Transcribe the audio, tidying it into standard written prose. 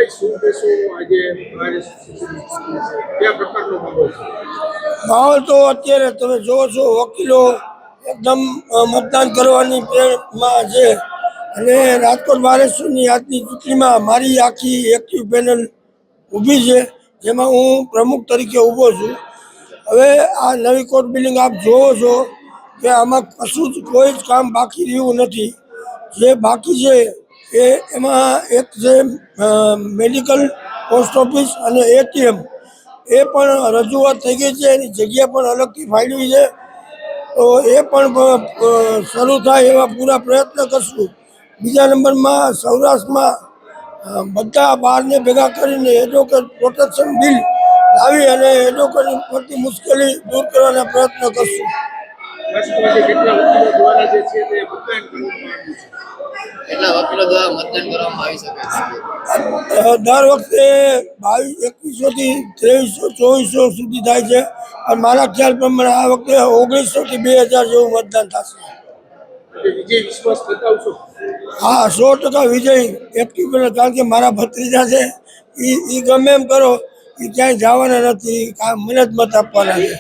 ભાઈ શું કહેશો આજે કયા પ્રકારનો માહોલ છે? માહોલ તો અત્યારે તમે જોવો છો વકીલો એકદમ મતદાન કરવાની પ્રેરણામાં છે અને રાજકોટ બારેશ્વરની આજની ચૂંટણીમાં મારી આખી એક્ટિવ પેનલ ઊભી છે, જેમાં હું પ્રમુખ તરીકે ઊભો છું. હવે આ નવી કોર્ટ બિલ્ડિંગ આપ જોવો છો કે આમાં કશું જ કોઈ જ કામ બાકી રહ્યું નથી. જે બાકી છે એમાં એક છે મેડિકલ, પોસ્ટ ઓફિસ અને એટીએમ, એ પણ રજૂઆત થઈ ગઈ છે. એની જગ્યા પણ અલગથી ફાળવી છે, તો એ પણ શરૂ થાય એવા પૂરા પ્રયત્ન કરશું. બીજા નંબરમાં સૌરાષ્ટ્રમાં બધા બહારને ભેગા કરીને એડવોકેટ પ્રોટેક્શન બિલ લાવી અને એડવોકેટની પડતી મુશ્કેલી દૂર કરવાના પ્રયત્ન કરશું. કેટલા વકીલો દ્વારા જે છે તે મતદાન કરવામાં આવ્યું છે? કેટલા વકીલો દ્વારા મતદાન કરવામાં આવી શકે છે? દર વખતે 2100 થી 2300-2400 સુધી થાય છે, અને મારા ખ્યાલ પ્રમાણે આ વખતે 1900 થી 2000 જેવું મતદાન થશે. વિજય વિશ્વાસ બતાવશો? હા, 100% વિજય એક્ટિવ પેનલ, કારણ કે મારા ભત્રીજા છે, એ ગમે એમ કરો, એ ક્યાંય જવાના નથી, મને જ મત આપવાના છે.